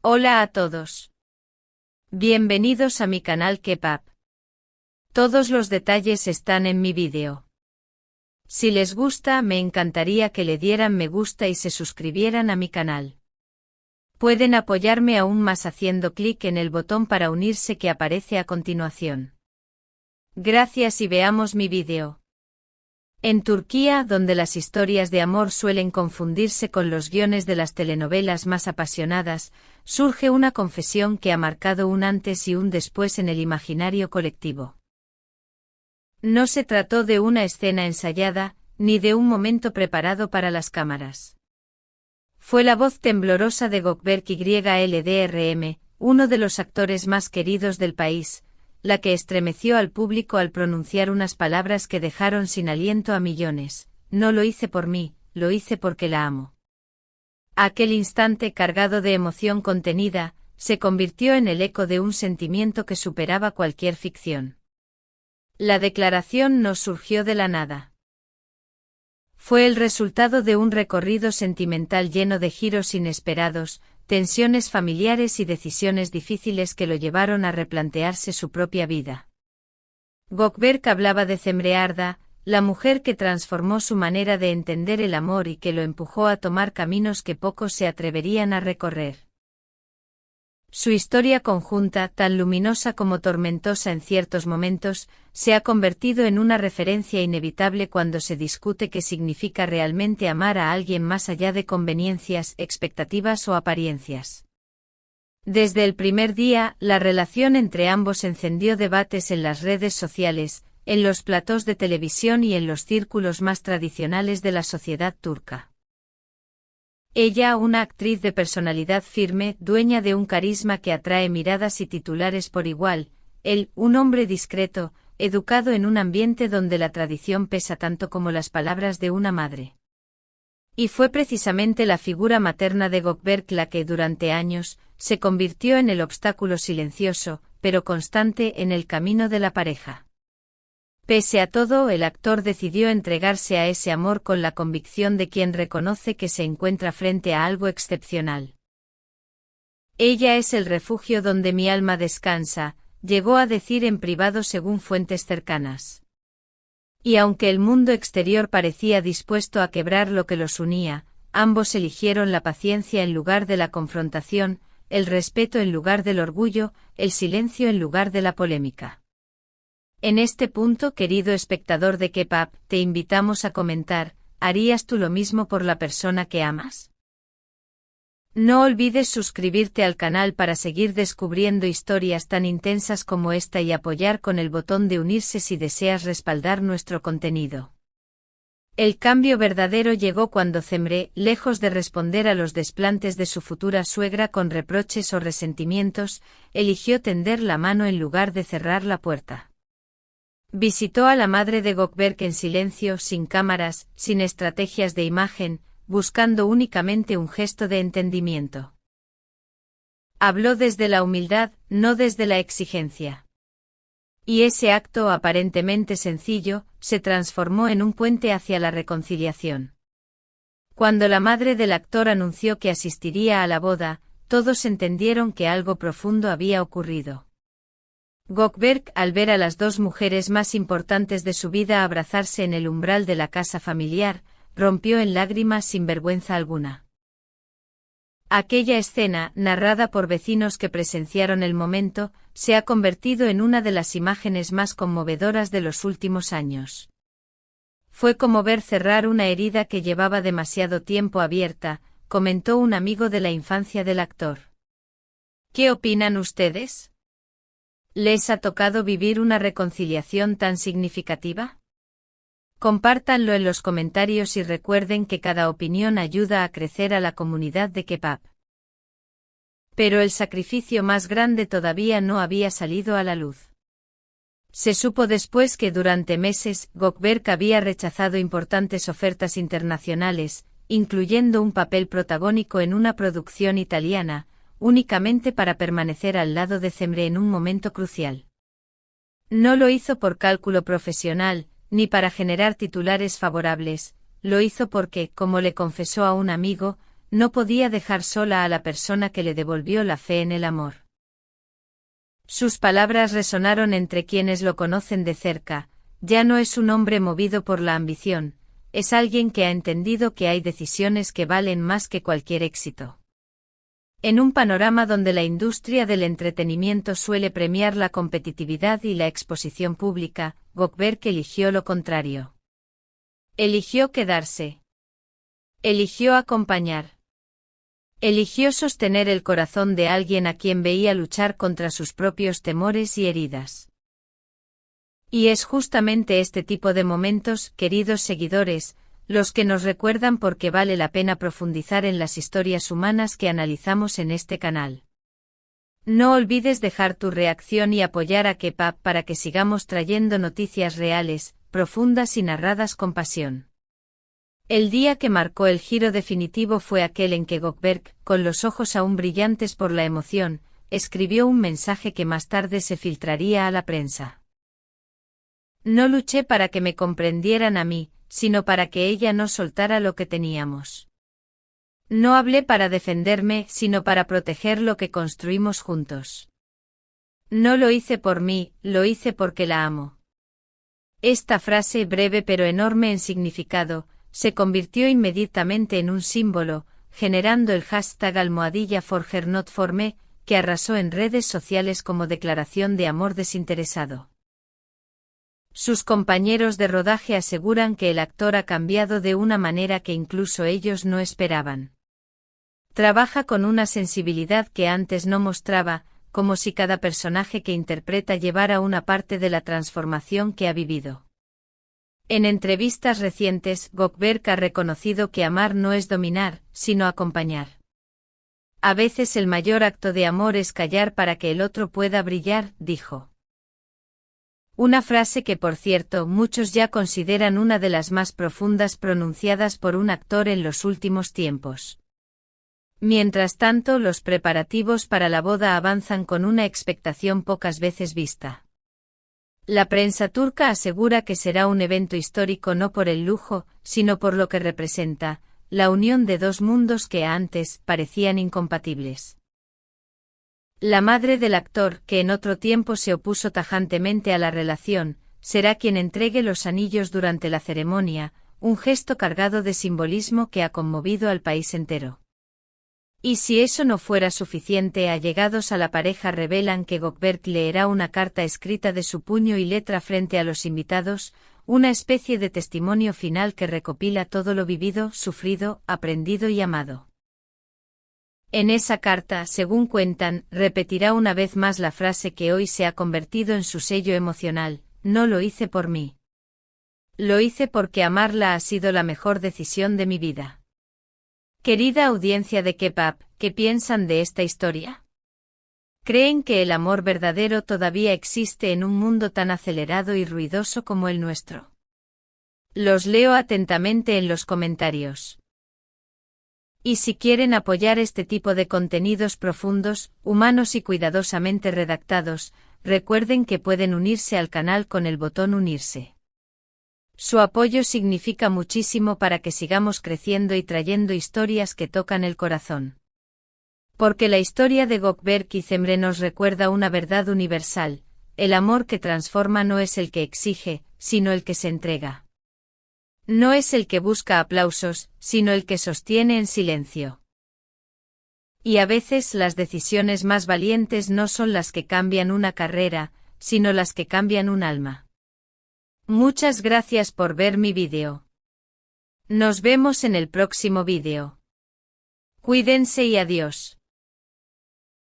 Hola a todos. Bienvenidos a mi canal Kepap. Todos los detalles están en mi vídeo. Si les gusta, me encantaría que le dieran me gusta y se suscribieran a mi canal. Pueden apoyarme aún más haciendo clic en el botón para unirse que aparece a continuación. Gracias y veamos mi vídeo. En Turquía, donde las historias de amor suelen confundirse con los guiones de las telenovelas más apasionadas, surge una confesión que ha marcado un antes y un después en el imaginario colectivo. No se trató de una escena ensayada, ni de un momento preparado para las cámaras. Fue la voz temblorosa de Gökberk Yıldırım, uno de los actores más queridos del país, la que estremeció al público al pronunciar unas palabras que dejaron sin aliento a millones: no lo hice por mí, lo hice porque la amo. Aquel instante cargado de emoción contenida, se convirtió en el eco de un sentimiento que superaba cualquier ficción. La declaración no surgió de la nada. Fue el resultado de un recorrido sentimental lleno de giros inesperados, tensiones familiares y decisiones difíciles que lo llevaron a replantearse su propia vida. Gökberk hablaba de Cemre Arda, la mujer que transformó su manera de entender el amor y que lo empujó a tomar caminos que pocos se atreverían a recorrer. Su historia conjunta, tan luminosa como tormentosa en ciertos momentos, se ha convertido en una referencia inevitable cuando se discute qué significa realmente amar a alguien más allá de conveniencias, expectativas o apariencias. Desde el primer día, la relación entre ambos encendió debates en las redes sociales, en los platós de televisión y en los círculos más tradicionales de la sociedad turca. Ella, una actriz de personalidad firme, dueña de un carisma que atrae miradas y titulares por igual; él, un hombre discreto, educado en un ambiente donde la tradición pesa tanto como las palabras de una madre. Y fue precisamente la figura materna de Gökberk la que durante años se convirtió en el obstáculo silencioso, pero constante en el camino de la pareja. Pese a todo, el actor decidió entregarse a ese amor con la convicción de quien reconoce que se encuentra frente a algo excepcional. Ella es el refugio donde mi alma descansa, llegó a decir en privado según fuentes cercanas. Y aunque el mundo exterior parecía dispuesto a quebrar lo que los unía, ambos eligieron la paciencia en lugar de la confrontación, el respeto en lugar del orgullo, el silencio en lugar de la polémica. En este punto, querido espectador de Kepap, te invitamos a comentar: ¿harías tú lo mismo por la persona que amas? No olvides suscribirte al canal para seguir descubriendo historias tan intensas como esta y apoyar con el botón de unirse si deseas respaldar nuestro contenido. El cambio verdadero llegó cuando Cemre, lejos de responder a los desplantes de su futura suegra con reproches o resentimientos, eligió tender la mano en lugar de cerrar la puerta. Visitó a la madre de Gökberk en silencio, sin cámaras, sin estrategias de imagen, buscando únicamente un gesto de entendimiento. Habló desde la humildad, no desde la exigencia. Y ese acto aparentemente sencillo, se transformó en un puente hacia la reconciliación. Cuando la madre del actor anunció que asistiría a la boda, todos entendieron que algo profundo había ocurrido. Gökberk, al ver a las dos mujeres más importantes de su vida abrazarse en el umbral de la casa familiar, rompió en lágrimas sin vergüenza alguna. Aquella escena, narrada por vecinos que presenciaron el momento, se ha convertido en una de las imágenes más conmovedoras de los últimos años. Fue como ver cerrar una herida que llevaba demasiado tiempo abierta, comentó un amigo de la infancia del actor. ¿Qué opinan ustedes? ¿Les ha tocado vivir una reconciliación tan significativa? Compártanlo en los comentarios y recuerden que cada opinión ayuda a crecer a la comunidad de Kepap. Pero el sacrificio más grande todavía no había salido a la luz. Se supo después que durante meses Gökberk había rechazado importantes ofertas internacionales, incluyendo un papel protagónico en una producción italiana, únicamente para permanecer al lado de Cemre en un momento crucial. No lo hizo por cálculo profesional, ni para generar titulares favorables, lo hizo porque, como le confesó a un amigo, no podía dejar sola a la persona que le devolvió la fe en el amor. Sus palabras resonaron entre quienes lo conocen de cerca. Ya no es un hombre movido por la ambición, es alguien que ha entendido que hay decisiones que valen más que cualquier éxito. En un panorama donde la industria del entretenimiento suele premiar la competitividad y la exposición pública, Gökberg eligió lo contrario. Eligió quedarse. Eligió acompañar. Eligió sostener el corazón de alguien a quien veía luchar contra sus propios temores y heridas. Y es justamente este tipo de momentos, queridos seguidores, los que nos recuerdan por qué vale la pena profundizar en las historias humanas que analizamos en este canal. No olvides dejar tu reacción y apoyar a K-Pop para que sigamos trayendo noticias reales, profundas y narradas con pasión. El día que marcó el giro definitivo fue aquel en que Gökberg, con los ojos aún brillantes por la emoción, escribió un mensaje que más tarde se filtraría a la prensa. No luché para que me comprendieran a mí, sino para que ella no soltara lo que teníamos. No hablé para defenderme, sino para proteger lo que construimos juntos. No lo hice por mí, lo hice porque la amo. Esta frase, breve pero enorme en significado, se convirtió inmediatamente en un símbolo, generando el hashtag #ForHerNotForMe, que arrasó en redes sociales como declaración de amor desinteresado. Sus compañeros de rodaje aseguran que el actor ha cambiado de una manera que incluso ellos no esperaban. Trabaja con una sensibilidad que antes no mostraba, como si cada personaje que interpreta llevara una parte de la transformación que ha vivido. En entrevistas recientes, Gökberg ha reconocido que amar no es dominar, sino acompañar. A veces el mayor acto de amor es callar para que el otro pueda brillar, dijo. Una frase que, por cierto, muchos ya consideran una de las más profundas pronunciadas por un actor en los últimos tiempos. Mientras tanto, los preparativos para la boda avanzan con una expectación pocas veces vista. La prensa turca asegura que será un evento histórico no por el lujo, sino por lo que representa, la unión de dos mundos que antes parecían incompatibles. La madre del actor, que en otro tiempo se opuso tajantemente a la relación, será quien entregue los anillos durante la ceremonia, un gesto cargado de simbolismo que ha conmovido al país entero. Y si eso no fuera suficiente, allegados a la pareja revelan que Gökberg leerá una carta escrita de su puño y letra frente a los invitados, una especie de testimonio final que recopila todo lo vivido, sufrido, aprendido y amado. En esa carta, según cuentan, repetirá una vez más la frase que hoy se ha convertido en su sello emocional: no lo hice por mí. Lo hice porque amarla ha sido la mejor decisión de mi vida. Querida audiencia de K-Pop, ¿qué piensan de esta historia? ¿Creen que el amor verdadero todavía existe en un mundo tan acelerado y ruidoso como el nuestro? Los leo atentamente en los comentarios. Y si quieren apoyar este tipo de contenidos profundos, humanos y cuidadosamente redactados, recuerden que pueden unirse al canal con el botón unirse. Su apoyo significa muchísimo para que sigamos creciendo y trayendo historias que tocan el corazón. Porque la historia de Gökberg y Cemre nos recuerda una verdad universal: el amor que transforma no es el que exige, sino el que se entrega. No es el que busca aplausos, sino el que sostiene en silencio. Y a veces las decisiones más valientes no son las que cambian una carrera, sino las que cambian un alma. Muchas gracias por ver mi vídeo. Nos vemos en el próximo vídeo. Cuídense y adiós.